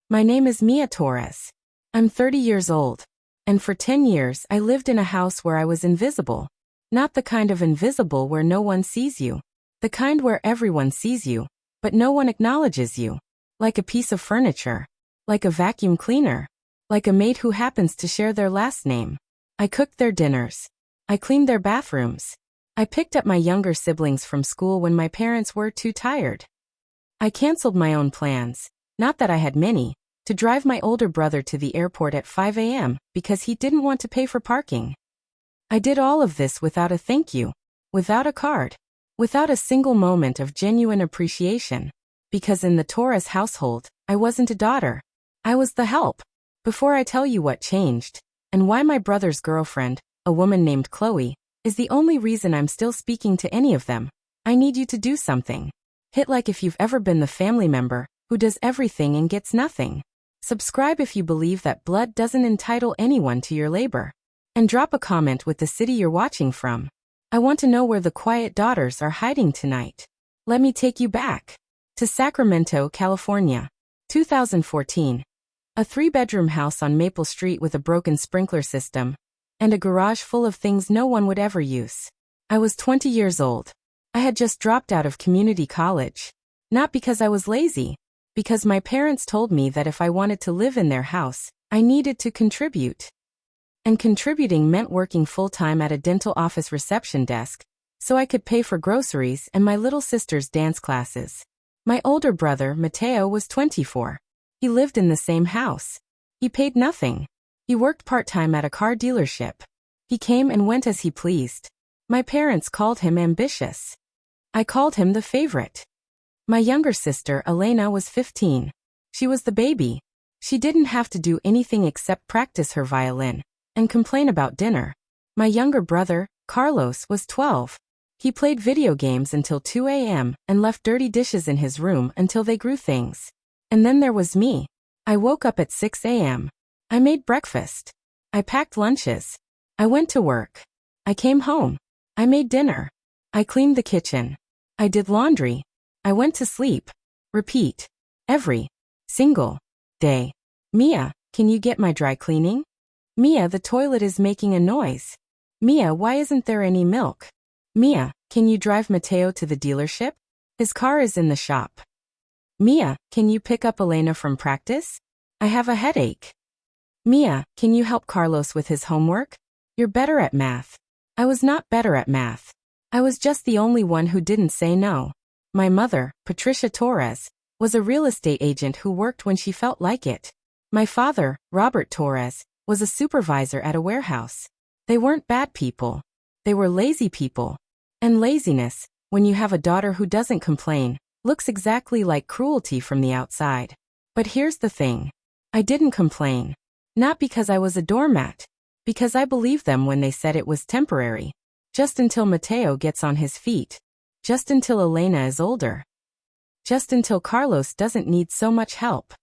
My name is Mia Torres. I'm 30 years old. And for 10 years I lived in a house where I was invisible. Not the kind of invisible where no one sees you. The kind where everyone sees you, but no one acknowledges you. Like a piece of furniture. Like a vacuum cleaner. Like a maid who happens to share their last name. I cooked their dinners. I cleaned their bathrooms. I picked up my younger siblings from school when my parents were too tired. I canceled my own plans, not that I had many, to drive my older brother to the airport at 5 a.m. because he didn't want to pay for parking. I did all of this without a thank you, without a card, without a single moment of genuine appreciation. Because in the Torres household, I wasn't a daughter. I was the help. Before I tell you what changed, and why my brother's girlfriend, a woman named Chloe, is the only reason I'm still speaking to any of them, I need you to do something. Hit like if you've ever been the family member who does everything and gets nothing. Subscribe if you believe that blood doesn't entitle anyone to your labor. And drop a comment with the city you're watching from. I want to know where the quiet daughters are hiding tonight. Let me take you back. To Sacramento, California. 2014. A 3-bedroom house on Maple Street with a broken sprinkler system. And a garage full of things no one would ever use. I was 20 years old. I had just dropped out of community college. Not because I was lazy. Because my parents told me that if I wanted to live in their house, I needed to contribute. And contributing meant working full-time at a dental office reception desk, so I could pay for groceries and my little sister's dance classes. My older brother, Mateo, was 24. He lived in the same house. He paid nothing. He worked part-time at a car dealership. He came and went as he pleased. My parents called him ambitious. I called him the favorite. My younger sister, Elena, was 15. She was the baby. She didn't have to do anything except practice her violin and complain about dinner. My younger brother, Carlos, was 12. He played video games until 2 a.m. and left dirty dishes in his room until they grew things. And then there was me. I woke up at 6 a.m. I made breakfast. I packed lunches. I went to work. I came home. I made dinner. I cleaned the kitchen. I did laundry. I went to sleep. Repeat. Every single day. Mia, can you get my dry cleaning? Mia, the toilet is making a noise. Mia, why isn't there any milk? Mia, can you drive Mateo to the dealership? His car is in the shop. Mia, can you pick up Elena from practice? I have a headache. Mia, can you help Carlos with his homework? You're better at math. I was not better at math. I was just the only one who didn't say no. My mother, Patricia Torres, was a real estate agent who worked when she felt like it. My father, Robert Torres, was a supervisor at a warehouse. They weren't bad people. They were lazy people. And laziness, when you have a daughter who doesn't complain, looks exactly like cruelty from the outside. But here's the thing. I didn't complain. Not because I was a doormat. Because I believed them when they said it was temporary. Just until Mateo gets on his feet. Just until Elena is older. Just until Carlos doesn't need so much help.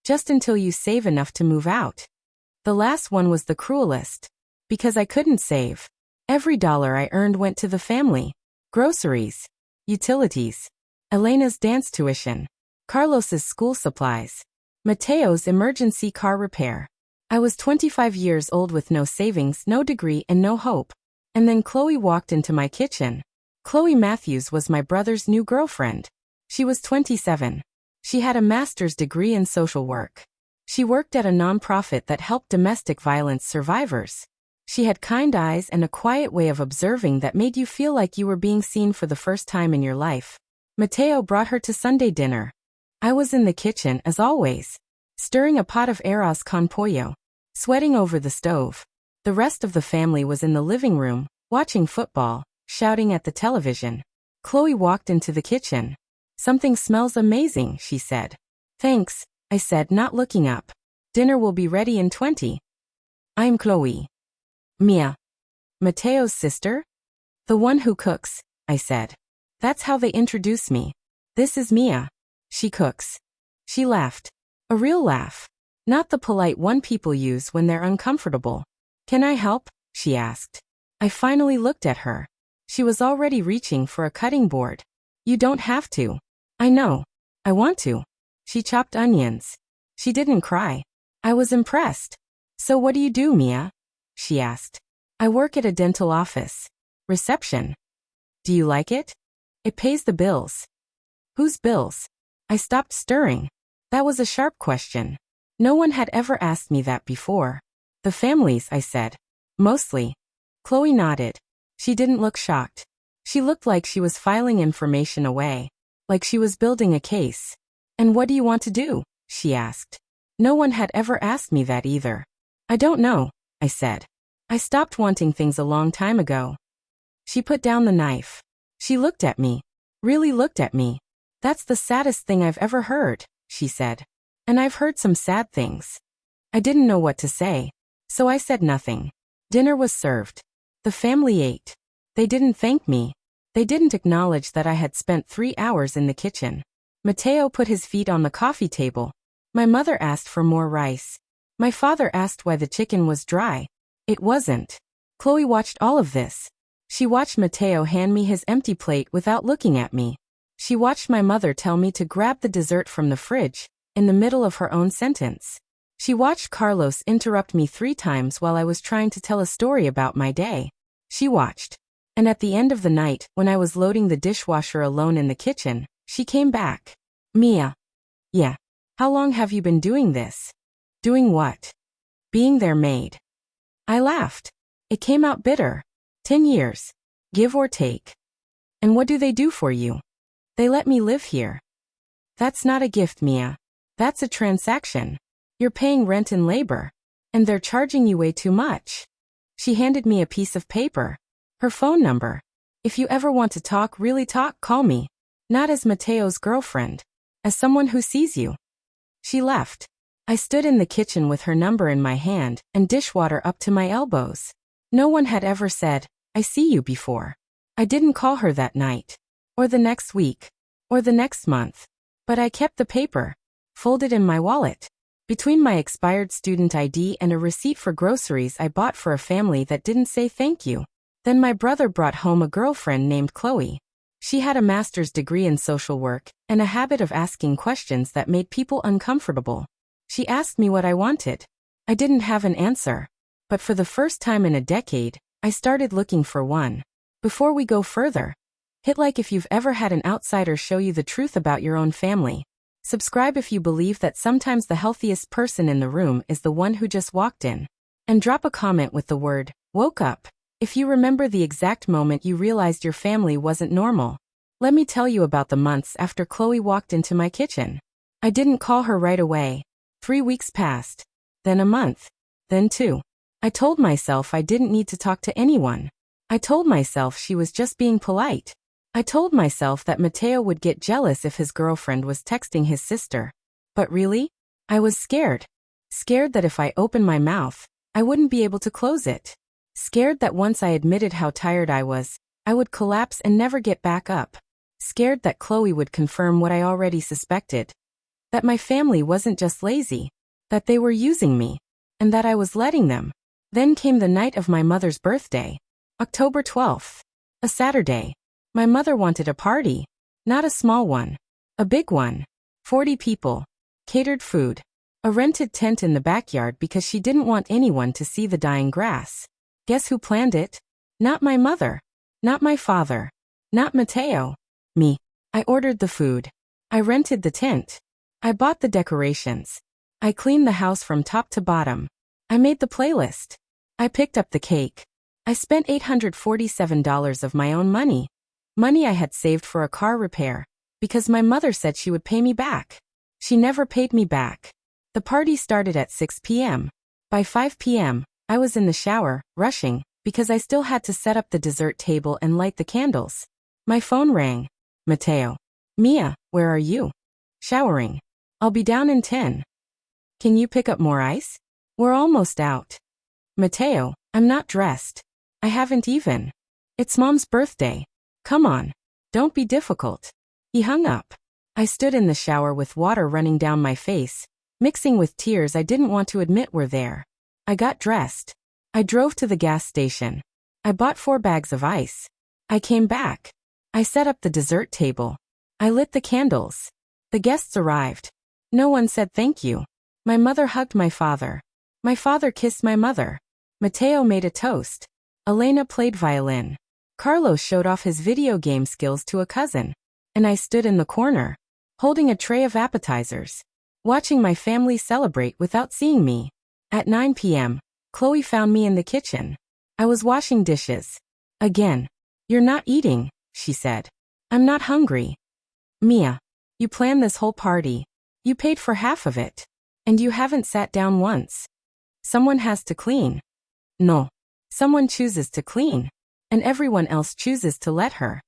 Just until you save enough to move out. The last one was the cruelest. Because I couldn't save. Every dollar I earned went to the family. Groceries. Utilities. Elena's dance tuition. Carlos's school supplies. Mateo's emergency car repair. I was 25 years old with no savings, no degree, and no hope. And then Chloe walked into my kitchen. Chloe Matthews was my brother's new girlfriend. She was 27. She had a master's degree in social work. She worked at a nonprofit that helped domestic violence survivors. She had kind eyes and a quiet way of observing that made you feel like you were being seen for the first time in your life. Mateo brought her to Sunday dinner. I was in the kitchen, as always, stirring a pot of arroz con pollo, sweating over the stove. The rest of the family was in the living room, watching football, shouting at the television. Chloe walked into the kitchen. "Something smells amazing," she said. "Thanks," I said, not looking up. "Dinner will be ready in 20. I'm Chloe. Mia. Mateo's sister? The one who cooks, I said. That's how they introduce me. This is Mia. She cooks. She laughed. A real laugh. Not the polite one people use when they're uncomfortable. Can I help? She asked. I finally looked at her. She was already reaching for a cutting board. You don't have to. I know. I want to. She chopped onions. She didn't cry. I was impressed. So what do you do, Mia? She asked. I work at a dental office. Reception. Do you like it? It pays the bills. Whose bills? I stopped stirring. That was a sharp question. No one had ever asked me that before. The family's, I said. Mostly. Chloe nodded. She didn't look shocked. She looked like she was filing information away. Like she was building a case. And what do you want to do? She asked. No one had ever asked me that either. I don't know, I said. I stopped wanting things a long time ago. She put down the knife. She looked at me. Really looked at me. That's the saddest thing I've ever heard, she said. And I've heard some sad things. I didn't know what to say. So I said nothing. Dinner was served. The family ate. They didn't thank me. They didn't acknowledge that I had spent 3 hours in the kitchen. Mateo put his feet on the coffee table. My mother asked for more rice. My father asked why the chicken was dry. It wasn't. Chloe watched all of this. She watched Mateo hand me his empty plate without looking at me. She watched my mother tell me to grab the dessert from the fridge, in the middle of her own sentence. She watched Carlos interrupt me 3 times while I was trying to tell a story about my day. She watched. And at the end of the night, when I was loading the dishwasher alone in the kitchen, she came back. Mia. Yeah. How long have you been doing this? Doing what? Being their maid. I laughed. It came out bitter. 10 years. Give or take. And what do they do for you? They let me live here. That's not a gift, Mia. That's a transaction. You're paying rent and labor. And they're charging you way too much. She handed me a piece of paper. Her phone number. If you ever want to talk, really talk, call me. Not as Mateo's girlfriend. As someone who sees you. She left. I stood in the kitchen with her number in my hand and dishwater up to my elbows. No one had ever said, I see you before. I didn't call her that night. Or the next week. Or the next month. But I kept the paper. Folded in my wallet. Between my expired student ID and a receipt for groceries I bought for a family that didn't say thank you. Then my brother brought home a girlfriend named Chloe. She had a master's degree in social work and a habit of asking questions that made people uncomfortable. She asked me what I wanted. I didn't have an answer. But for the first time in a decade, I started looking for one. Before we go further, hit like if you've ever had an outsider show you the truth about your own family. Subscribe if you believe that sometimes the healthiest person in the room is the one who just walked in. And drop a comment with the word, woke up, if you remember the exact moment you realized your family wasn't normal. Let me tell you about the months after Chloe walked into my kitchen. I didn't call her right away. 3 weeks passed. Then a month. Then 2. I told myself I didn't need to talk to anyone. I told myself she was just being polite. I told myself that Mateo would get jealous if his girlfriend was texting his sister. But really? I was scared. Scared that if I opened my mouth, I wouldn't be able to close it. Scared that once I admitted how tired I was, I would collapse and never get back up. Scared that Chloe would confirm what I already suspected. That my family wasn't just lazy. That they were using me. And that I was letting them. Then came the night of my mother's birthday. October 12th. A Saturday. My mother wanted a party. Not a small one. A big one. 40 people. Catered food. A rented tent in the backyard because she didn't want anyone to see the dying grass. Guess who planned it? Not my mother. Not my father. Not Mateo. Me. I ordered the food. I rented the tent. I bought the decorations. I cleaned the house from top to bottom. I made the playlist. I picked up the cake. I spent $847 of my own money. Money I had saved for a car repair. Because my mother said she would pay me back. She never paid me back. The party started at 6 p.m. By 5 p.m., I was in the shower, rushing, because I still had to set up the dessert table and light the candles. My phone rang. Mateo. Mia, where are you? Showering. I'll be down in 10. Can you pick up more ice? We're almost out. Mateo, I'm not dressed. I haven't even. It's Mom's birthday. Come on. Don't be difficult. He hung up. I stood in the shower with water running down my face, mixing with tears I didn't want to admit were there. I got dressed. I drove to the gas station. I bought 4 bags of ice. I came back. I set up the dessert table. I lit the candles. The guests arrived. No one said thank you. My mother hugged my father. My father kissed my mother. Mateo made a toast. Elena played violin. Carlos showed off his video game skills to a cousin. And I stood in the corner, holding a tray of appetizers, watching my family celebrate without seeing me. At 9 p.m., Chloe found me in the kitchen. I was washing dishes. Again. You're not eating, she said. I'm not hungry. Mia, you planned this whole party. You paid for half of it. And you haven't sat down once. Someone has to clean. No. Someone chooses to clean. And everyone else chooses to let her.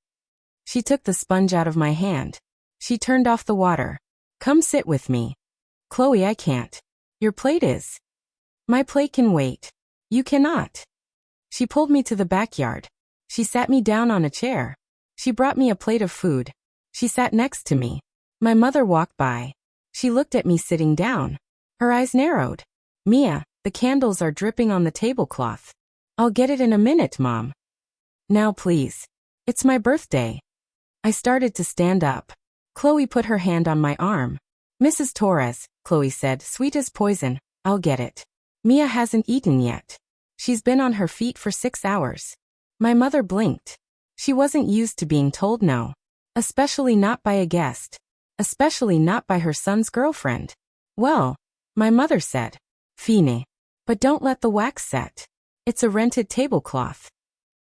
She took the sponge out of my hand. She turned off the water. Come sit with me. Chloe, I can't. Your plate is. My plate can wait. You cannot. She pulled me to the backyard. She sat me down on a chair. She brought me a plate of food. She sat next to me. My mother walked by. She looked at me sitting down. Her eyes narrowed. Mia, the candles are dripping on the tablecloth. I'll get it in a minute, Mom. Now please. It's my birthday. I started to stand up. Chloe put her hand on my arm. Mrs. Torres, Chloe said, sweet as poison, I'll get it. Mia hasn't eaten yet. She's been on her feet for 6 hours. My mother blinked. She wasn't used to being told no. Especially not by a guest. Especially not by her son's girlfriend. Well, my mother said. Fine. But don't let the wax set. It's a rented tablecloth.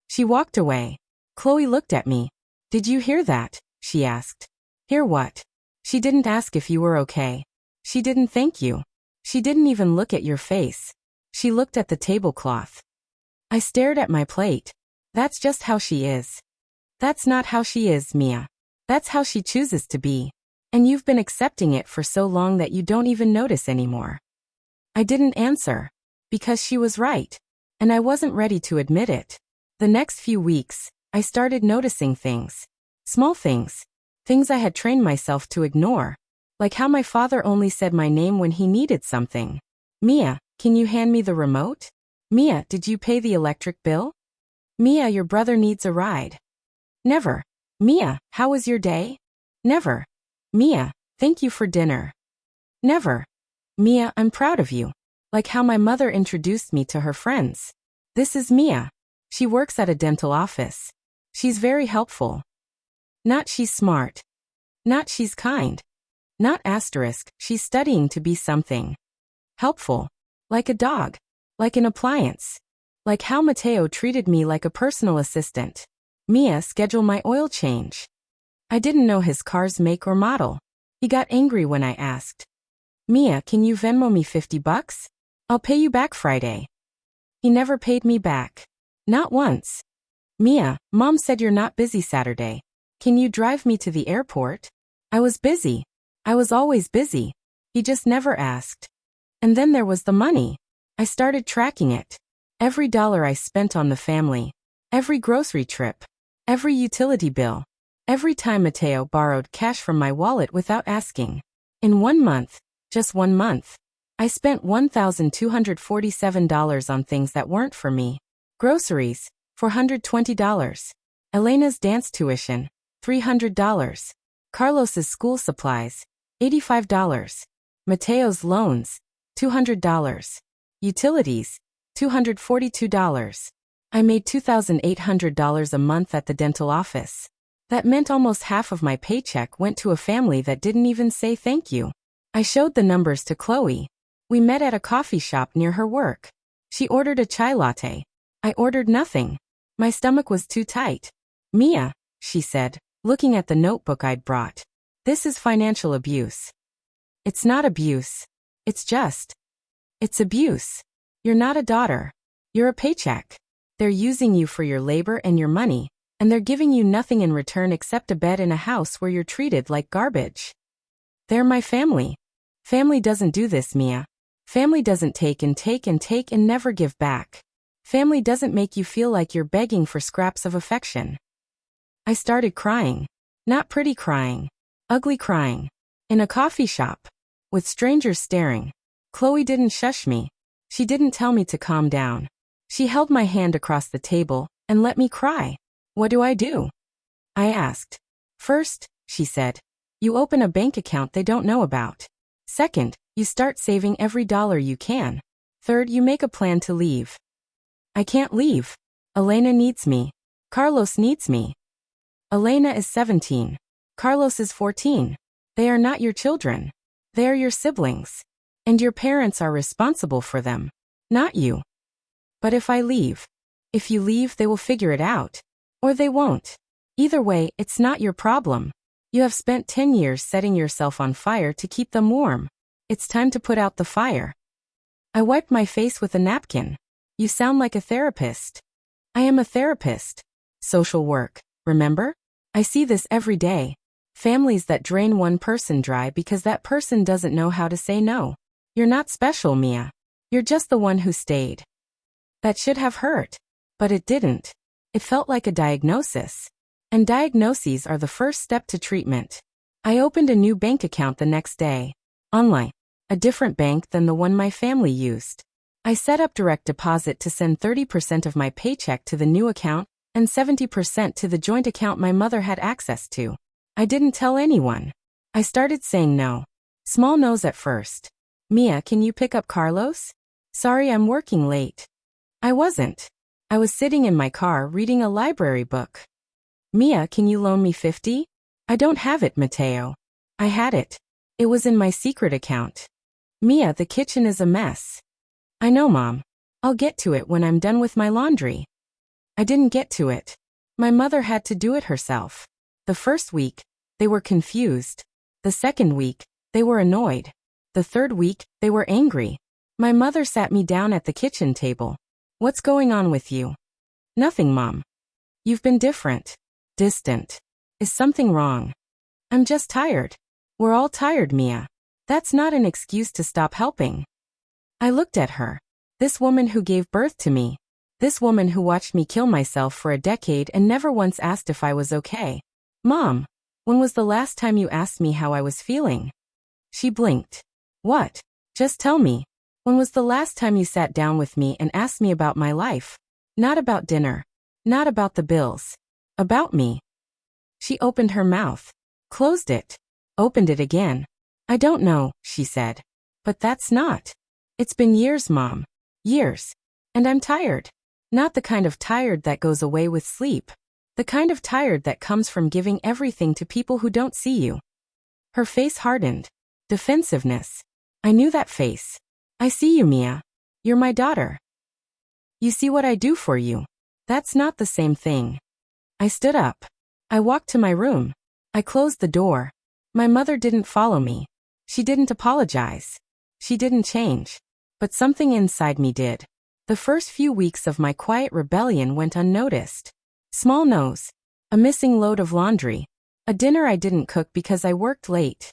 She walked away. Chloe looked at me. Did you hear that? She asked. Hear what? She didn't ask if you were okay. She didn't thank you. She didn't even look at your face. She looked at the tablecloth. I stared at my plate. That's just how she is. That's not how she is, Mia. That's how she chooses to be. And you've been accepting it for so long that you don't even notice anymore. I didn't answer. Because she was right. And I wasn't ready to admit it. The next few weeks, I started noticing things. Small things. Things I had trained myself to ignore. Like how my father only said my name when he needed something. Mia, can you hand me the remote? Mia, did you pay the electric bill? Mia, your brother needs a ride. Never. Mia, how was your day? Never. Mia, thank you for dinner. Never. Mia, I'm proud of you. Like how my mother introduced me to her friends. This is Mia. She works at a dental office. She's very helpful. Not she's smart. Not she's kind. Not asterisk, she's studying to be something. Helpful. Like a dog. Like an appliance. Like how Mateo treated me like a personal assistant. Mia, schedule my oil change. I didn't know his car's make or model. He got angry when I asked. Mia, can you Venmo me $50? I'll pay you back Friday. He never paid me back. Not once. Mia, Mom said you're not busy Saturday. Can you drive me to the airport? I was busy. I was always busy. He just never asked. And then there was the money. I started tracking it. Every dollar I spent on the family. Every grocery trip. Every utility bill. Every time Mateo borrowed cash from my wallet without asking. In 1 month, just 1 month, I spent $1,247 on things that weren't for me. Groceries, $420. Elena's dance tuition, $300. Carlos's school supplies, $85. Mateo's loans, $200. Utilities, $242. I made $2,800 a month at the dental office. That meant almost half of my paycheck went to a family that didn't even say thank you. I showed the numbers to Chloe. We met at a coffee shop near her work. She ordered a chai latte. I ordered nothing. My stomach was too tight. Mia, she said, looking at the notebook I'd brought. This is financial abuse. It's not abuse. It's just. It's abuse. You're not a daughter. You're a paycheck. They're using you for your labor and your money, and they're giving you nothing in return except a bed in a house where you're treated like garbage. They're my family. Family doesn't do this, Mia. Family doesn't take and take and take and never give back. Family doesn't make you feel like you're begging for scraps of affection. I started crying. Not pretty crying. Ugly crying. In a coffee shop. With strangers staring. Chloe didn't shush me. She didn't tell me to calm down. She held my hand across the table and let me cry. What do? I asked. First, she said, you open a bank account they don't know about. Second, You start saving every dollar you can. Third, you make a plan to leave. I can't leave. Elena needs me. Carlos needs me. Elena is 17. Carlos is 14. They are not your children. They are your siblings. And your parents are responsible for them. Not you. But if I leave, if you leave, they will figure it out. Or they won't. Either way, it's not your problem. You have spent 10 years setting yourself on fire to keep them warm. It's time to put out the fire. I wiped my face with a napkin. You sound like a therapist. I am a therapist. Social work, remember? I see this every day. Families that drain one person dry because that person doesn't know how to say no. You're not special, Mia. You're just the one who stayed. That should have hurt. But it didn't. It felt like a diagnosis. And diagnoses are the first step to treatment. I opened a new bank account the next day. Online. A different bank than the one my family used. I set up direct deposit to send 30% of my paycheck to the new account and 70% to the joint account my mother had access to. I didn't tell anyone. I started saying no. Small no's at first. Mia, can you pick up Carlos? Sorry, I'm working late. I wasn't. I was sitting in my car reading a library book. Mia, can you loan me 50? I don't have it, Mateo. I had it. It was in my secret account. Mia, the kitchen is a mess. I know, Mom. I'll get to it when I'm done with my laundry. I didn't get to it. My mother had to do it herself. The first week, they were confused. The second week, they were annoyed. The third week, they were angry. My mother sat me down at the kitchen table. What's going on with you? Nothing, Mom. You've been different. Distant. Is something wrong? I'm just tired. We're all tired, Mia. That's not an excuse to stop helping. I looked at her. This woman who gave birth to me. This woman who watched me kill myself for a decade and never once asked if I was okay. Mom, when was the last time you asked me how I was feeling? She blinked. What? Just tell me. When was the last time you sat down with me and asked me about my life? Not about dinner. Not about the bills. About me. She opened her mouth. Closed it. Opened it again. I don't know, she said. But that's not. It's been years, Mom. Years. And I'm tired. Not the kind of tired that goes away with sleep. The kind of tired that comes from giving everything to people who don't see you. Her face hardened. Defensiveness. I knew that face. I see you, Mia. You're my daughter. You see what I do for you. That's not the same thing. I stood up. I walked to my room. I closed the door. My mother didn't follow me. She didn't apologize. She didn't change. But something inside me did. The first few weeks of my quiet rebellion went unnoticed. Small no's. A missing load of laundry. A dinner I didn't cook because I worked late.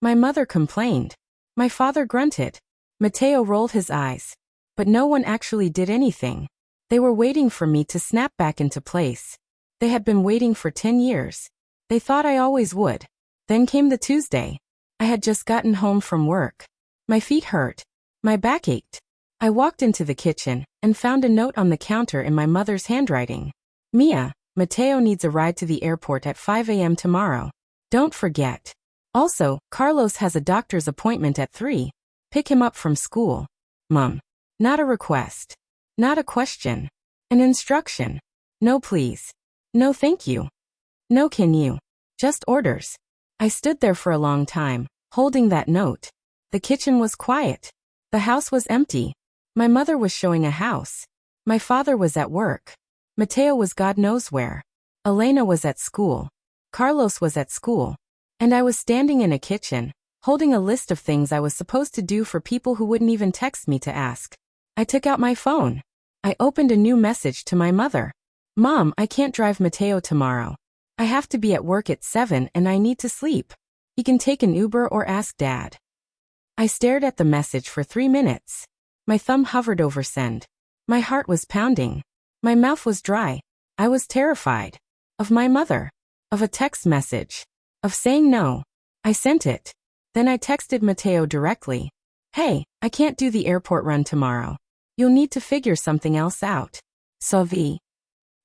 My mother complained. My father grunted. Mateo rolled his eyes. But no one actually did anything. They were waiting for me to snap back into place. They had been waiting for 10 years. They thought I always would. Then came the Tuesday. I had just gotten home from work. My feet hurt. My back ached. I walked into the kitchen and found a note on the counter in my mother's handwriting. Mia, Mateo needs a ride to the airport at 5 a.m. tomorrow. Don't forget. Also, Carlos has a doctor's appointment at 3. Pick him up from school. Mom. Not a request. Not a question. An instruction. No please. No thank you. No can you. Just orders. I stood there for a long time, holding that note. The kitchen was quiet. The house was empty. My mother was showing a house. My father was at work. Mateo was God knows where. Elena was at school. Carlos was at school. And I was standing in a kitchen, holding a list of things I was supposed to do for people who wouldn't even text me to ask. I took out my phone. I opened a new message to my mother. Mom, I can't drive Mateo tomorrow. I have to be at work at 7 and I need to sleep. He can take an Uber or ask Dad. I stared at the message for 3 minutes. My thumb hovered over send. My heart was pounding. My mouth was dry. I was terrified. Of my mother. Of a text message. Of saying no. I sent it. Then I texted Mateo directly. Hey, I can't do the airport run tomorrow. You'll need to figure something else out. Sorry.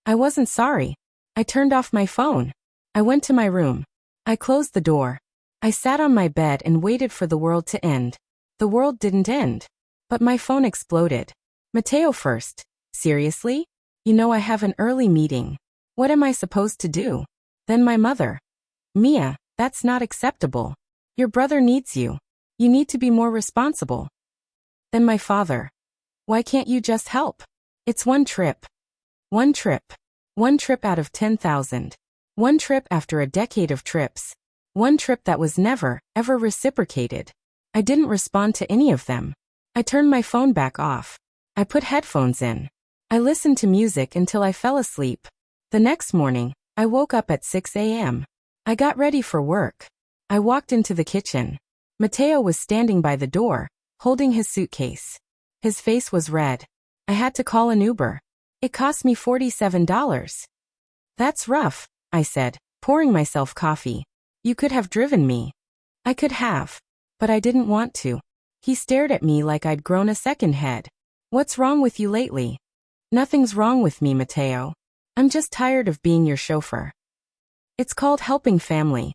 I wasn't sorry. I turned off my phone. I went to my room. I closed the door. I sat on my bed and waited for the world to end. The world didn't end. But my phone exploded. Mateo first. Seriously? You know I have an early meeting. What am I supposed to do? Then my mother. Mia, that's not acceptable. Your brother needs you. You need to be more responsible. Then my father. Why can't you just help? It's one trip. One trip. One trip out of 10,000. One trip after a decade of trips. One trip that was never, ever reciprocated. I didn't respond to any of them. I turned my phone back off. I put headphones in. I listened to music until I fell asleep. The next morning, I woke up at 6 a.m. I got ready for work. I walked into the kitchen. Mateo was standing by the door, holding his suitcase. His face was red. I had to call an Uber. It cost me $47. That's rough, I said, pouring myself coffee. You could have driven me. I could have. But I didn't want to. He stared at me like I'd grown a second head. What's wrong with you lately? Nothing's wrong with me, Mateo. I'm just tired of being your chauffeur. It's called helping family.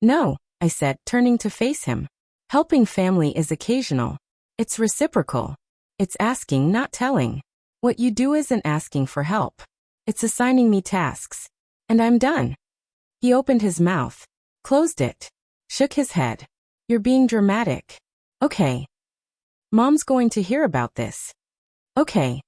No, I said, turning to face him. Helping family is occasional. It's reciprocal. It's asking, not telling. What you do isn't asking for help. It's assigning me tasks. And I'm done. He opened his mouth, closed it, shook his head. You're being dramatic. Okay. Mom's going to hear about this. Okay.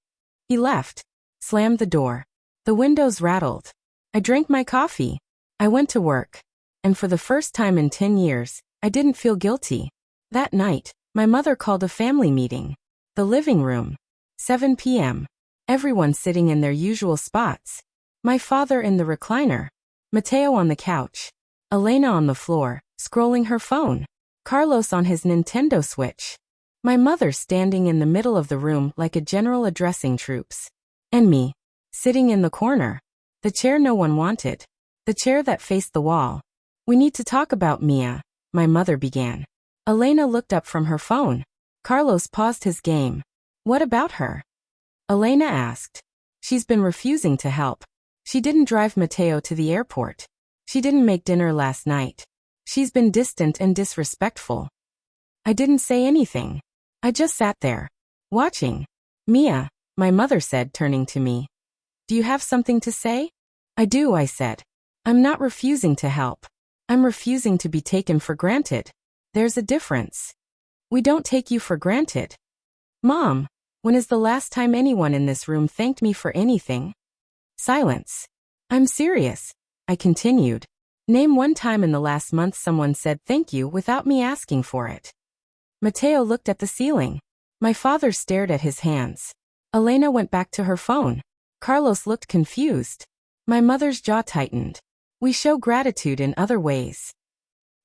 He left, slammed the door. The windows rattled. I drank my coffee. I went to work. And for the first time in 10 years, I didn't feel guilty. That night, my mother called a family meeting. The living room. 7 p.m. Everyone sitting in their usual spots. My father in the recliner. Mateo on the couch. Elena on the floor, scrolling her phone. Carlos on his Nintendo Switch. My mother standing in the middle of the room like a general addressing troops. And me, sitting in the corner. The chair no one wanted. The chair that faced the wall. We need to talk about Mia, my mother began. Elena looked up from her phone. Carlos paused his game. What about her? Elena asked. She's been refusing to help. She didn't drive Mateo to the airport. She didn't make dinner last night. She's been distant and disrespectful. I didn't say anything. I just sat there, watching. Mia, my mother said, turning to me. Do you have something to say? I do, I said. I'm not refusing to help. I'm refusing to be taken for granted. There's a difference. We don't take you for granted. Mom, when is the last time anyone in this room thanked me for anything? Silence. I'm serious, I continued. Name one time in the last month someone said thank you without me asking for it. Mateo looked at the ceiling. My father stared at his hands. Elena went back to her phone. Carlos looked confused. My mother's jaw tightened. We show gratitude in other ways.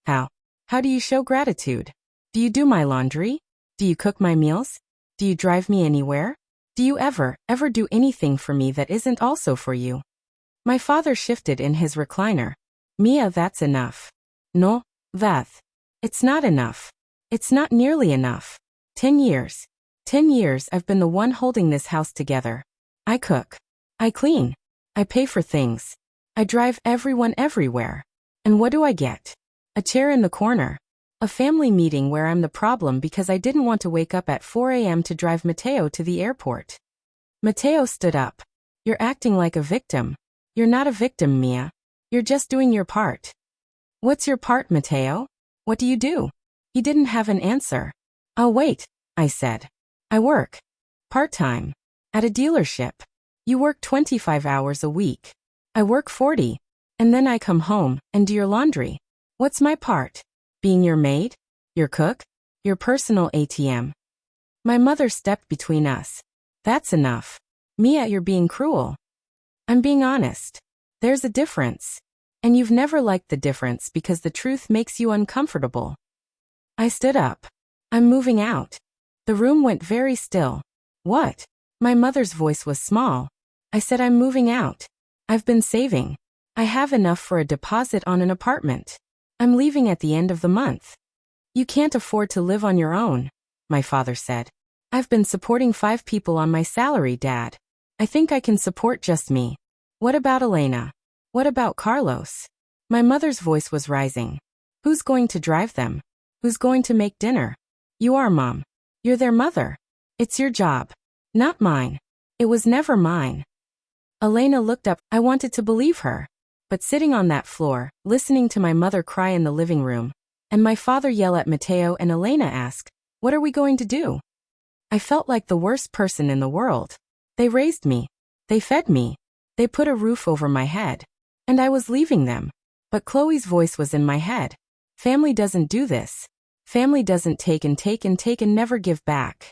How? How do you show gratitude? Do you do my laundry? Do you cook my meals? Do you drive me anywhere? Do you ever do anything for me that isn't also for you? My father shifted in his recliner. Mia, that's enough. No, that. It's not enough. It's not nearly enough. 10 years. 10 years I've been the one holding this house together. I cook. I clean. I pay for things. I drive everyone everywhere. And what do I get? A chair in the corner. A family meeting where I'm the problem because I didn't want to wake up at 4 a.m. to drive Mateo to the airport. Mateo stood up. You're acting like a victim. You're not a victim, Mia. You're just doing your part. What's your part, Mateo? What do you do? He didn't have an answer. I'll wait, I said. I work. Part-time. At a dealership. You work 25 hours a week. I work 40. And then I come home and do your laundry. What's my part? Being your maid? Your cook? Your personal ATM? My mother stepped between us. That's enough. Mia, you're being cruel. I'm being honest. There's a difference. And you've never liked the difference because the truth makes you uncomfortable. I stood up. I'm moving out. The room went very still. What? My mother's voice was small. I said I'm moving out. I've been saving. I have enough for a deposit on an apartment. I'm leaving at the end of the month. You can't afford to live on your own, my father said. I've been supporting 5 people on my salary, Dad. I think I can support just me. What about Elena? What about Carlos? My mother's voice was rising. Who's going to drive them? Who's going to make dinner? You are, Mom. You're their mother. It's your job. Not mine. It was never mine. Elena looked up. I wanted to believe her. But sitting on that floor, listening to my mother cry in the living room, and my father yell at Matteo and Elena ask, "What are we going to do?" I felt like the worst person in the world. They raised me. They fed me. They put a roof over my head. And I was leaving them. But Chloe's voice was in my head. Family doesn't do this. Family doesn't take and take and take and never give back.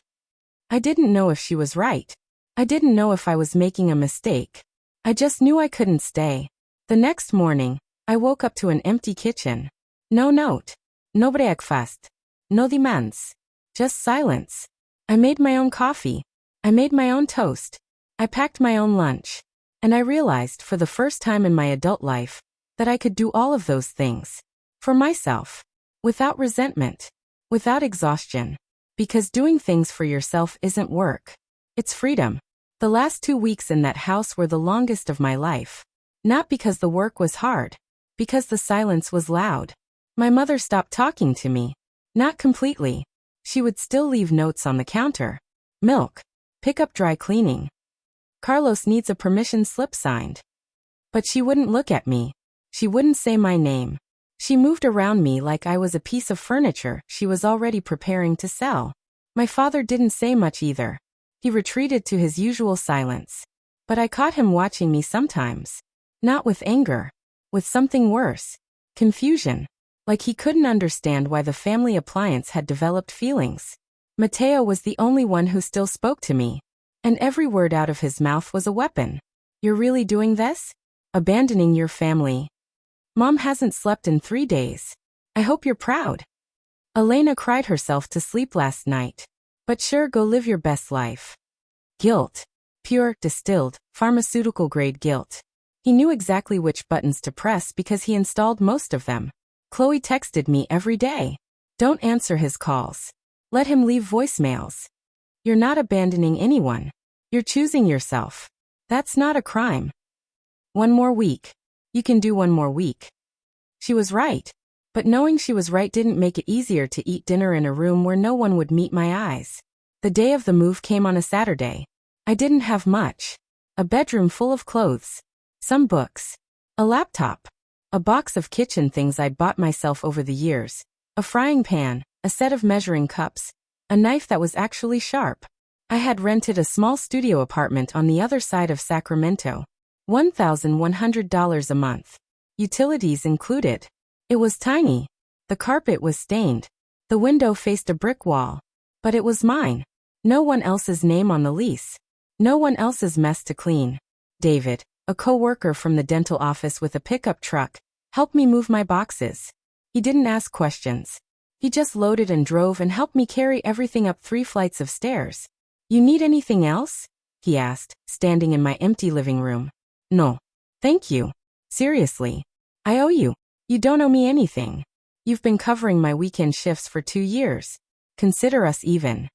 I didn't know if she was right. I didn't know if I was making a mistake. I just knew I couldn't stay. The next morning, I woke up to an empty kitchen. No note. No breakfast. No demands. Just silence. I made my own coffee. I made my own toast. I packed my own lunch. And I realized for the first time in my adult life that I could do all of those things. For myself. Without resentment. Without exhaustion. Because doing things for yourself isn't work. It's freedom. The last 2 weeks in that house were the longest of my life. Not because the work was hard. Because the silence was loud. My mother stopped talking to me. Not completely. She would still leave notes on the counter. Milk. Pick up dry cleaning. Carlos needs a permission slip signed. But she wouldn't look at me. She wouldn't say my name. She moved around me like I was a piece of furniture she was already preparing to sell. My father didn't say much either. He retreated to his usual silence. But I caught him watching me sometimes. Not with anger. With something worse. Confusion. Like he couldn't understand why the family appliance had developed feelings. Matteo was the only one who still spoke to me. And every word out of his mouth was a weapon. You're really doing this? Abandoning your family? Mom hasn't slept in 3 days. I hope you're proud. Elena cried herself to sleep last night. But sure, go live your best life. Guilt. Pure, distilled, pharmaceutical-grade guilt. He knew exactly which buttons to press because he installed most of them. Chloe texted me every day. Don't answer his calls. Let him leave voicemails. You're not abandoning anyone. You're choosing yourself. That's not a crime. 1 more week. You can do 1 more week. She was right. But knowing she was right didn't make it easier to eat dinner in a room where no one would meet my eyes. The day of the move came on a Saturday. I didn't have much. A bedroom full of clothes. Some books. A laptop. A box of kitchen things I'd bought myself over the years. A frying pan. A set of measuring cups. A knife that was actually sharp. I had rented a small studio apartment on the other side of Sacramento. $1,100 a month. Utilities included. It was tiny. The carpet was stained. The window faced a brick wall. But it was mine. No one else's name on the lease. No one else's mess to clean. David, a co-worker from the dental office with a pickup truck, helped me move my boxes. He didn't ask questions. He just loaded and drove and helped me carry everything up 3 flights of stairs. You need anything else? He asked, standing in my empty living room. No. Thank you. Seriously. I owe you. You don't owe me anything. You've been covering my weekend shifts for 2 years. Consider us even.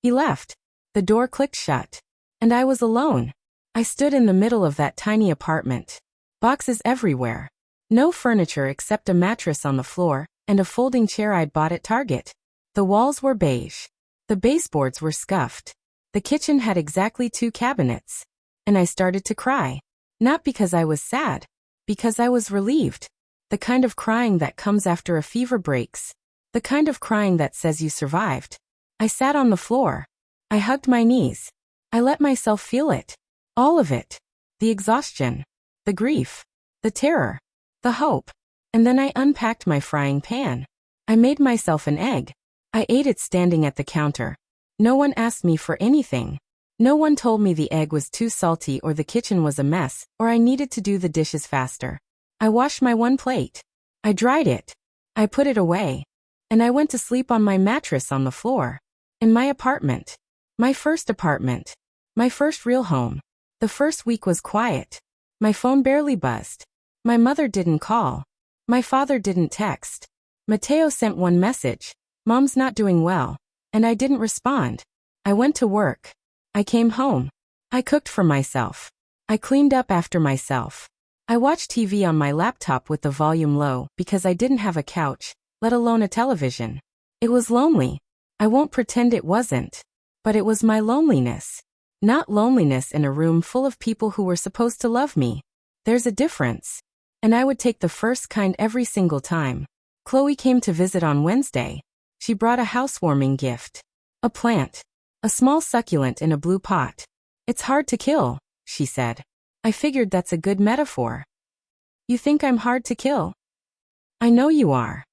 He left. The door clicked shut. And I was alone. I stood in the middle of that tiny apartment. Boxes everywhere. No furniture except a mattress on the floor, and a folding chair I'd bought at Target. The walls were beige. The baseboards were scuffed. The kitchen had exactly 2 cabinets. And I started to cry. Not because I was sad. Because I was relieved. The kind of crying that comes after a fever breaks. The kind of crying that says you survived. I sat on the floor. I hugged my knees. I let myself feel it. All of it. The exhaustion. The grief. The terror. The hope. And then I unpacked my frying pan. I made myself an egg. I ate it standing at the counter. No one asked me for anything. No one told me the egg was too salty or the kitchen was a mess, or I needed to do the dishes faster. I washed my 1 plate. I dried it. I put it away. And I went to sleep on my mattress on the floor. In my apartment. My first apartment. My first real home. The first week was quiet. My phone barely buzzed. My mother didn't call. My father didn't text. Matteo sent 1 message. Mom's not doing well. And I didn't respond. I went to work. I came home. I cooked for myself. I cleaned up after myself. I watched TV on my laptop with the volume low because I didn't have a couch, let alone a television. It was lonely. I won't pretend it wasn't. But it was my loneliness. Not loneliness in a room full of people who were supposed to love me. There's a difference. And I would take the first kind every single time. Chloe came to visit on Wednesday. She brought a housewarming gift. A plant. A small succulent in a blue pot. It's hard to kill, she said. I figured that's a good metaphor. You think I'm hard to kill? I know you are.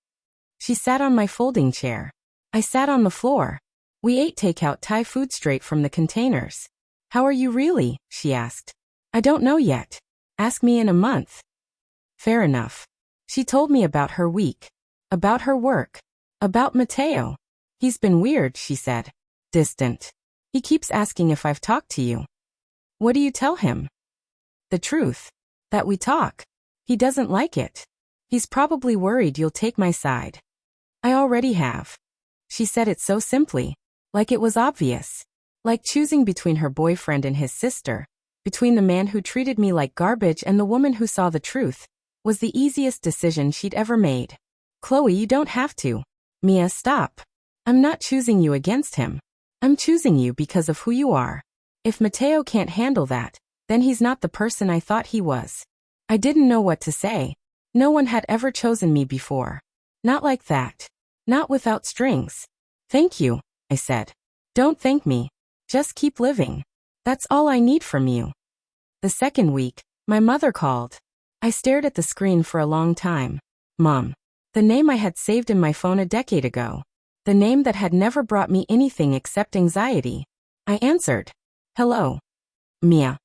She sat on my folding chair. I sat on the floor. We ate takeout Thai food straight from the containers. How are you really? She asked. I don't know yet. Ask me in a month. Fair enough. She told me about her week. About her work. About Mateo. He's been weird, she said. Distant. He keeps asking if I've talked to you. What do you tell him? The truth. That we talk. He doesn't like it. He's probably worried you'll take my side. I already have. She said it so simply. Like it was obvious. Like choosing between her boyfriend and his sister. Between the man who treated me like garbage and the woman who saw the truth. Was the easiest decision she'd ever made. Chloe, you don't have to. Mia, stop. I'm not choosing you against him. I'm choosing you because of who you are. If Mateo can't handle that, then he's not the person I thought he was. I didn't know what to say. No one had ever chosen me before. Not like that. Not without strings. Thank you, I said. Don't thank me. Just keep living. That's all I need from you. The second week, my mother called. I stared at the screen for a long time. Mom. The name I had saved in my phone a decade ago. The name that had never brought me anything except anxiety. I answered. Hello. Mia.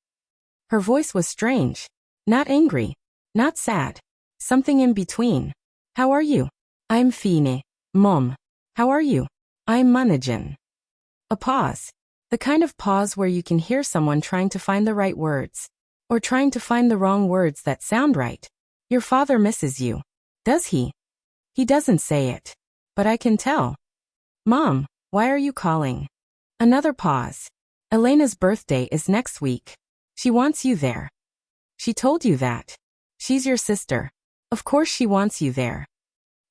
Her voice was strange. Not angry. Not sad. Something in between. How are you? I'm fine. Mom. How are you? I'm Manajan. A pause. The kind of pause where you can hear someone trying to find the right words. Or trying to find the wrong words that sound right. Your father misses you. Does he? He doesn't say it. But I can tell. Mom, why are you calling? Another pause. Elena's birthday is next week. She wants you there. She told you that. She's your sister. Of course she wants you there.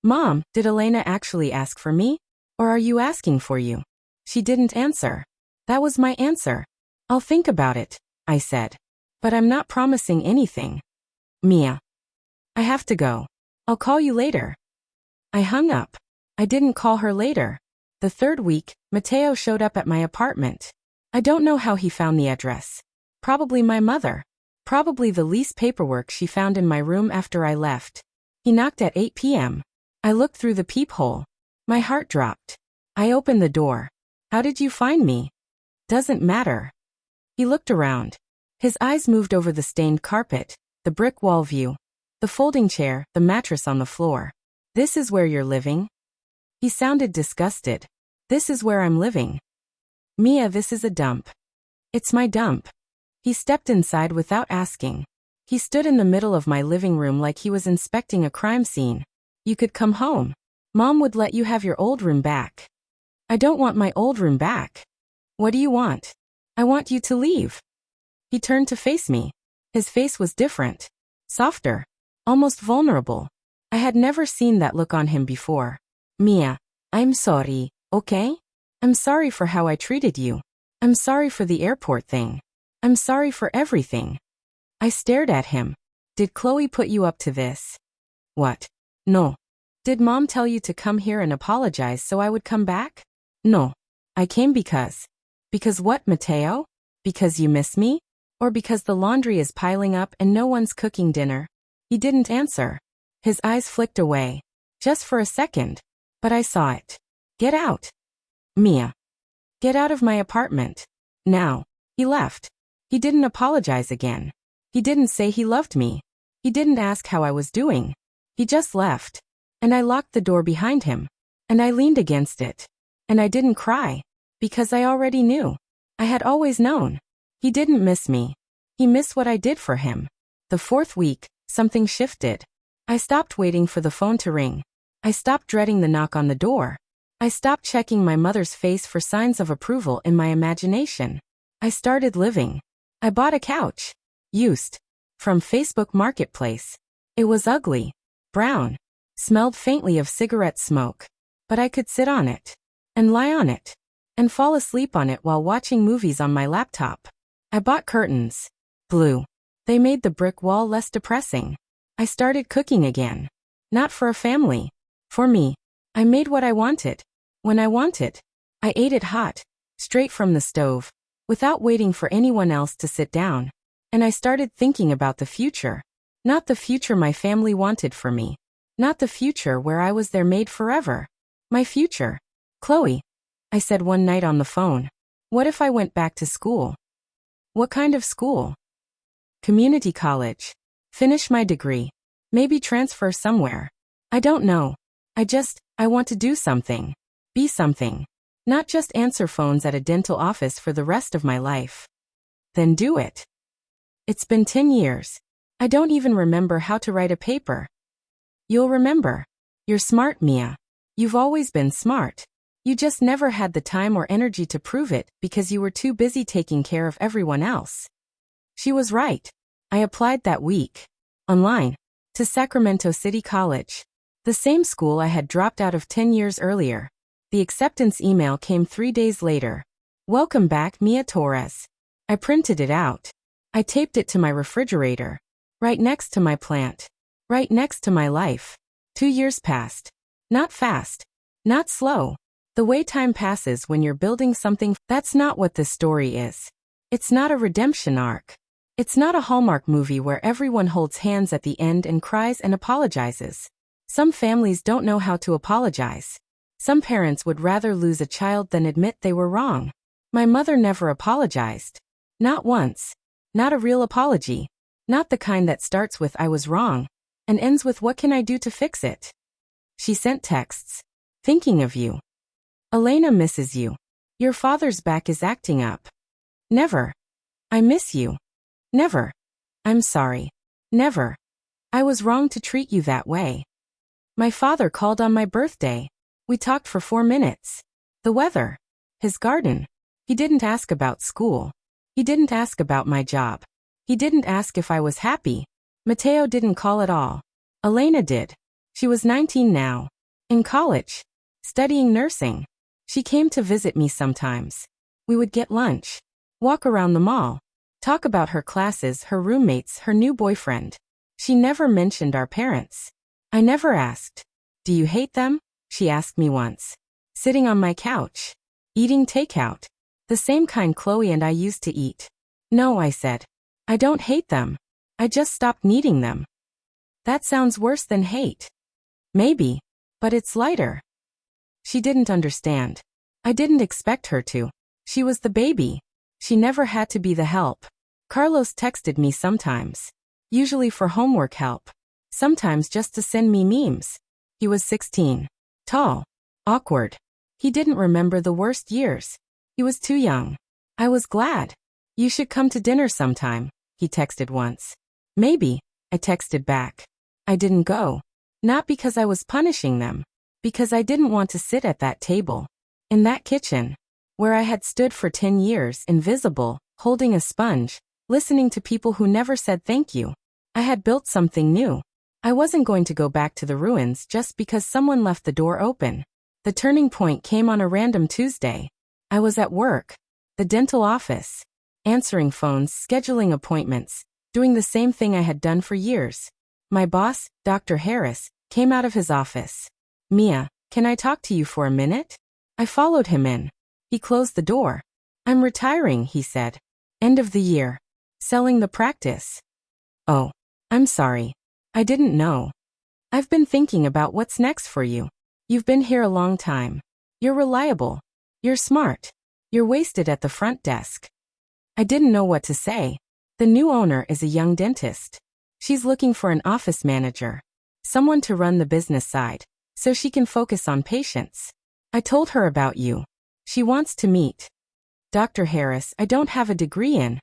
Mom, did Elena actually ask for me? Or are you asking for you? She didn't answer. That was my answer. I'll think about it, I said. But I'm not promising anything. Mia. I have to go. I'll call you later. I hung up. I didn't call her later. The third week, Mateo showed up at my apartment. I don't know how he found the address. Probably my mother. Probably the lease paperwork she found in my room after I left. He knocked at 8 p.m. I looked through the peephole. My heart dropped. I opened the door. How did you find me? Doesn't matter. He looked around. His eyes moved over the stained carpet, the brick wall view, the folding chair, the mattress on the floor. This is where you're living? He sounded disgusted. This is where I'm living. Mia, this is a dump. It's my dump. He stepped inside without asking. He stood in the middle of my living room like he was inspecting a crime scene. You could come home. Mom would let you have your old room back. I don't want my old room back. What do you want? I want you to leave. He turned to face me. His face was different. Softer. Almost vulnerable. I had never seen that look on him before. Mia, I'm sorry, okay? I'm sorry for how I treated you. I'm sorry for the airport thing. I'm sorry for everything. I stared at him. Did Chloe put you up to this? What? No. Did Mom tell you to come here and apologize so I would come back? No. I came because. Because what, Mateo? Because you miss me? Or because the laundry is piling up and no one's cooking dinner? He didn't answer. His eyes flicked away. Just for a second. But I saw it. Get out. Mia. Get out of my apartment. Now. He left. He didn't apologize again. He didn't say he loved me. He didn't ask how I was doing. He just left. And I locked the door behind him. And I leaned against it. And I didn't cry. Because I already knew. I had always known. He didn't miss me. He missed what I did for him. The fourth week, something shifted. I stopped waiting for the phone to ring. I stopped dreading the knock on the door. I stopped checking my mother's face for signs of approval in my imagination. I started living. I bought a couch. Used. From Facebook Marketplace. It was ugly. Brown. Smelled faintly of cigarette smoke. But I could sit on it. and lie on it, and fall asleep on it while watching movies on my laptop. I bought curtains. Blue. They made the brick wall less depressing. I started cooking again. Not for a family. For me. I made what I wanted. When I wanted. I ate it hot, straight from the stove, without waiting for anyone else to sit down. And I started thinking about the future. Not the future my family wanted for me. Not the future where I was their maid forever. My future. Chloe, I said one night on the phone. What if I went back to school? What kind of school? Community college. Finish my degree. Maybe transfer somewhere. I don't know. I want to do something. Be something. Not just answer phones at a dental office for the rest of my life. Then do it. It's been 10 years. I don't even remember how to write a paper. You'll remember. You're smart, Mia. You've always been smart. You just never had the time or energy to prove it because you were too busy taking care of everyone else. She was right. I applied that week. Online. To Sacramento City College. The same school I had dropped out of 10 years earlier. The acceptance email came 3 days later. Welcome back, Mia Torres. I printed it out. I taped it to my refrigerator. Right next to my plant. Right next to my life. 2 years passed. Not fast. Not slow. The way time passes when you're building something. That's not what this story is. It's not a redemption arc. It's not a Hallmark movie where everyone holds hands at the end and cries and apologizes. Some families don't know how to apologize. Some parents would rather lose a child than admit they were wrong. My mother never apologized. Not once. Not a real apology. Not the kind that starts with "I was wrong" and ends with "what can I do to fix it?" She sent texts. Thinking of you. Elena misses you. Your father's back is acting up. Never. I miss you. Never. I'm sorry. Never. I was wrong to treat you that way. My father called on my birthday. We talked for 4 minutes. The weather. His garden. He didn't ask about school. He didn't ask about my job. He didn't ask if I was happy. Mateo didn't call at all. Elena did. She was 19 now. In college. Studying nursing. She came to visit me sometimes. We would get lunch. Walk around the mall. Talk about her classes, her roommates, her new boyfriend. She never mentioned our parents. I never asked. Do you hate them? She asked me once. Sitting on my couch. Eating takeout. The same kind Chloe and I used to eat. No, I said. I don't hate them. I just stopped needing them. That sounds worse than hate. Maybe. But it's lighter. She didn't understand. I didn't expect her to. She was the baby. She never had to be the help. Carlos texted me sometimes. Usually for homework help. Sometimes just to send me memes. He was 16. Tall. Awkward. He didn't remember the worst years. He was too young. I was glad. You should come to dinner sometime, he texted once. Maybe, I texted back. I didn't go. Not because I was punishing them. Because I didn't want to sit at that table. In that kitchen. Where I had stood for 10 years, invisible, holding a sponge, listening to people who never said thank you. I had built something new. I wasn't going to go back to the ruins just because someone left the door open. The turning point came on a random Tuesday. I was at work. The dental office. Answering phones, scheduling appointments, doing the same thing I had done for years. My boss, Dr. Harris, came out of his office. Mia, can I talk to you for a minute? I followed him in. He closed the door. I'm retiring, he said. End of the year. Selling the practice. Oh, I'm sorry. I didn't know. I've been thinking about what's next for you. You've been here a long time. You're reliable. You're smart. You're wasted at the front desk. I didn't know what to say. The new owner is a young dentist. She's looking for an office manager. Someone to run the business side, so she can focus on patients. I told her about you. She wants to meet. Dr. Harris, I don't have a degree in.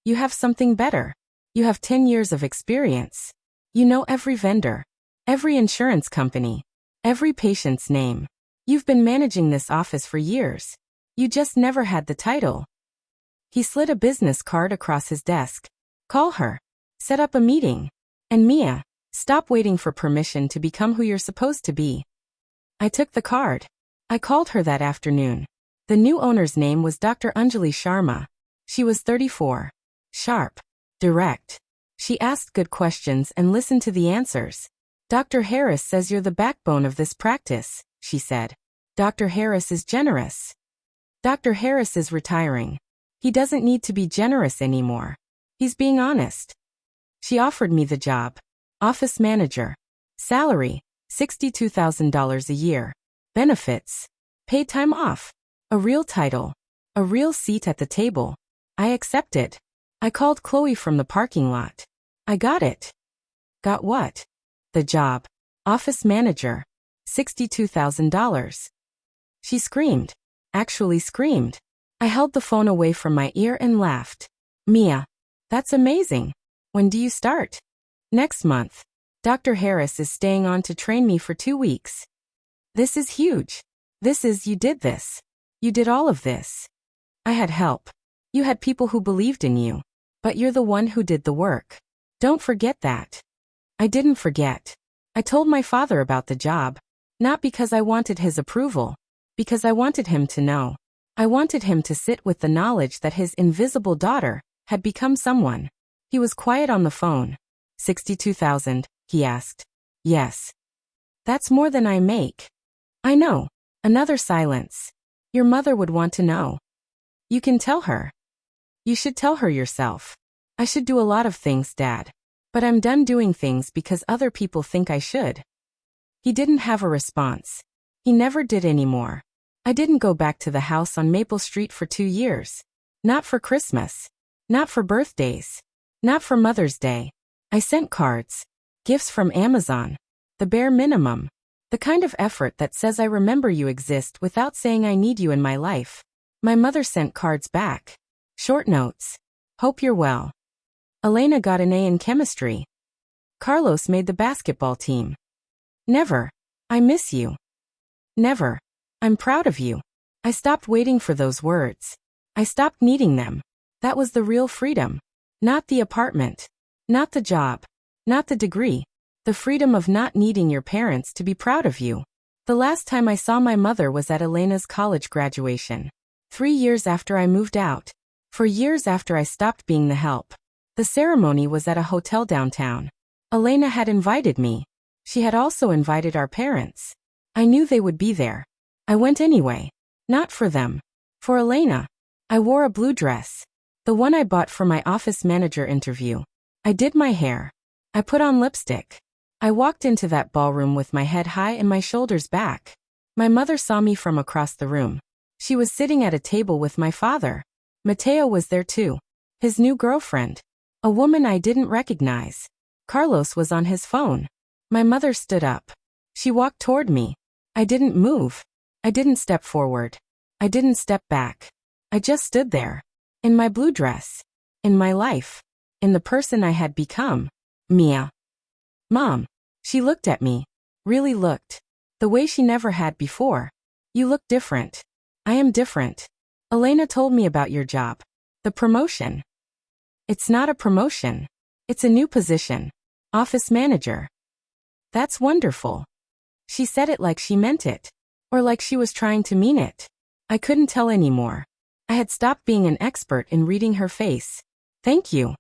You have something better. You have 10 years of experience. You know every vendor, every insurance company, every patient's name. You've been managing this office for years. You just never had the title. He slid a business card across his desk. Call her. Set up a meeting. And Mia, stop waiting for permission to become who you're supposed to be. I took the card. I called her that afternoon. The new owner's name was Dr. Anjali Sharma. She was 34. Sharp. Direct. She asked good questions and listened to the answers. Dr. Harris says you're the backbone of this practice, she said. Dr. Harris is generous. Dr. Harris is retiring. He doesn't need to be generous anymore. He's being honest. She offered me the job. Office manager. Salary, $62,000 a year. Benefits. Paid time off. A real title. A real seat at the table. I accepted. I called Chloe from the parking lot. I got it. Got what? The job. Office manager. $62,000. She screamed. Actually screamed. I held the phone away from my ear and laughed. Mia. That's amazing. When do you start? Next month. Dr. Harris is staying on to train me for 2 weeks. This is huge. You did this. You did all of this. I had help. You had people who believed in you. But you're the one who did the work. Don't forget that. I didn't forget. I told my father about the job. Not because I wanted his approval. Because I wanted him to know. I wanted him to sit with the knowledge that his invisible daughter had become someone. He was quiet on the phone. 62,000, he asked. Yes. That's more than I make. I know. Another silence. Your mother would want to know. You can tell her. You should tell her yourself. I should do a lot of things, Dad. But I'm done doing things because other people think I should. He didn't have a response. He never did anymore. I didn't go back to the house on Maple Street for 2 years. Not for Christmas. Not for birthdays. Not for Mother's Day. I sent cards. Gifts from Amazon. The bare minimum. The kind of effort that says I remember you exist without saying I need you in my life. My mother sent cards back. Short notes. Hope you're well. Elena got an A in chemistry. Carlos made the basketball team. Never. I miss you. Never. I'm proud of you. I stopped waiting for those words. I stopped needing them. That was the real freedom. Not the apartment. Not the job. Not the degree. The freedom of not needing your parents to be proud of you. The last time I saw my mother was at Elena's college graduation. 3 years after I moved out. For years after I stopped being the help. The ceremony was at a hotel downtown. Elena had invited me. She had also invited our parents. I knew they would be there. I went anyway. Not for them. For Elena. I wore a blue dress. The one I bought for my office manager interview. I did my hair. I put on lipstick. I walked into that ballroom with my head high and my shoulders back. My mother saw me from across the room. She was sitting at a table with my father. Mateo was there too. His new girlfriend. A woman I didn't recognize. Carlos was on his phone. My mother stood up. She walked toward me. I didn't move. I didn't step forward. I didn't step back. I just stood there. In my blue dress. In my life. In the person I had become. Mia. Mom. She looked at me. Really looked. The way she never had before. You look different. I am different. Elena told me about your job. The promotion. It's not a promotion. It's a new position. Office manager. That's wonderful. She said it like she meant it. Or like she was trying to mean it. I couldn't tell anymore. I had stopped being an expert in reading her face. Thank you.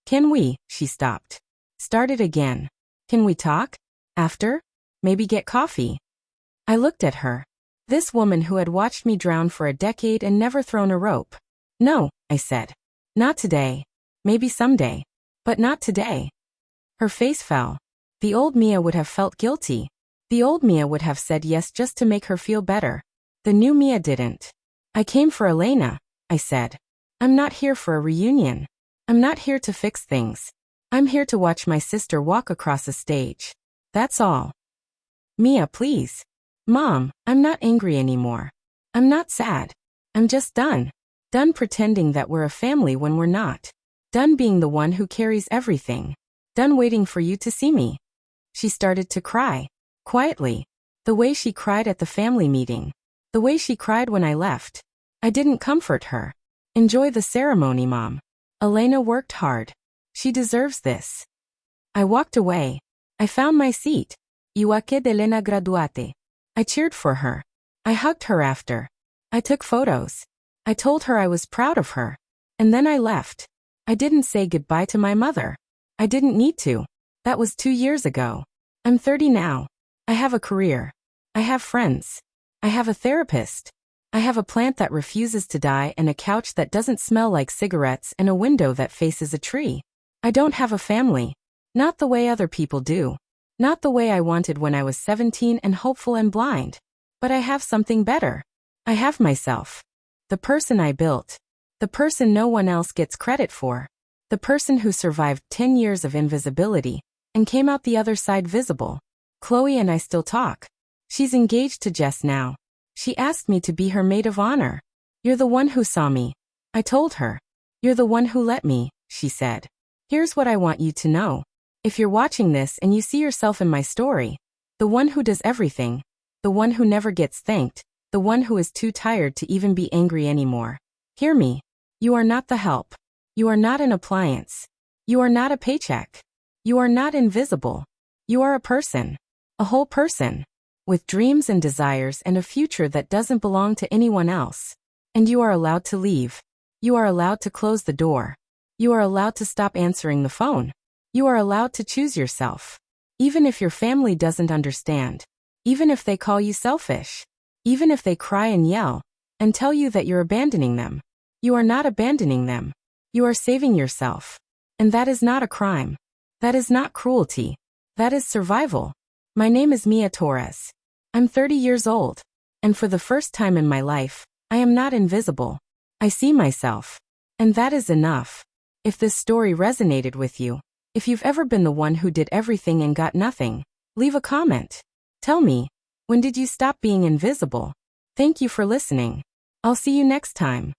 Can we? She stopped. Started again. Can we talk? After? Maybe get coffee. I looked at her. This woman who had watched me drown for a decade and never thrown a rope. No, I said. Not today. Maybe someday. But not today. Her face fell. The old Mia would have felt guilty. The old Mia would have said yes just to make her feel better. The new Mia didn't. I came for Elena, I said. I'm not here for a reunion. I'm not here to fix things. I'm here to watch my sister walk across a stage. That's all. Mia, please. Mom, I'm not angry anymore. I'm not sad. I'm just done. Done pretending that we're a family when we're not. Done being the one who carries everything. Done waiting for you to see me. She started to cry. Quietly. The way she cried at the family meeting. The way she cried when I left. I didn't comfort her. Enjoy the ceremony, Mom. Elena worked hard. She deserves this. I walked away. I found my seat. Iuaque de Elena graduate. I cheered for her. I hugged her after. I took photos. I told her I was proud of her. And then I left. I didn't say goodbye to my mother. I didn't need to. That was 2 years ago. I'm 30 now. I have a career. I have friends. I have a therapist. I have a plant that refuses to die and a couch that doesn't smell like cigarettes and a window that faces a tree. I don't have a family. Not the way other people do. Not the way I wanted when I was 17 and hopeful and blind. But I have something better. I have myself. The person I built. The person no one else gets credit for. The person who survived 10 years of invisibility and came out the other side visible. Chloe and I still talk. She's engaged to Jess now. She asked me to be her maid of honor. You're the one who saw me. I told her. You're the one who let me, she said. Here's what I want you to know. If you're watching this and you see yourself in my story, the one who does everything, the one who never gets thanked, the one who is too tired to even be angry anymore. Hear me. You are not the help. You are not an appliance. You are not a paycheck. You are not invisible. You are a person. A whole person. With dreams and desires and a future that doesn't belong to anyone else. And you are allowed to leave. You are allowed to close the door. You are allowed to stop answering the phone. You are allowed to choose yourself. Even if your family doesn't understand. Even if they call you selfish. Even if they cry and yell and tell you that you're abandoning them. You are not abandoning them. You are saving yourself. And that is not a crime. That is not cruelty. That is survival. My name is Mia Torres. I'm 30 years old. And for the first time in my life, I am not invisible. I see myself. And that is enough. If this story resonated with you, if you've ever been the one who did everything and got nothing, leave a comment. Tell me, when did you stop being invisible? Thank you for listening. I'll see you next time.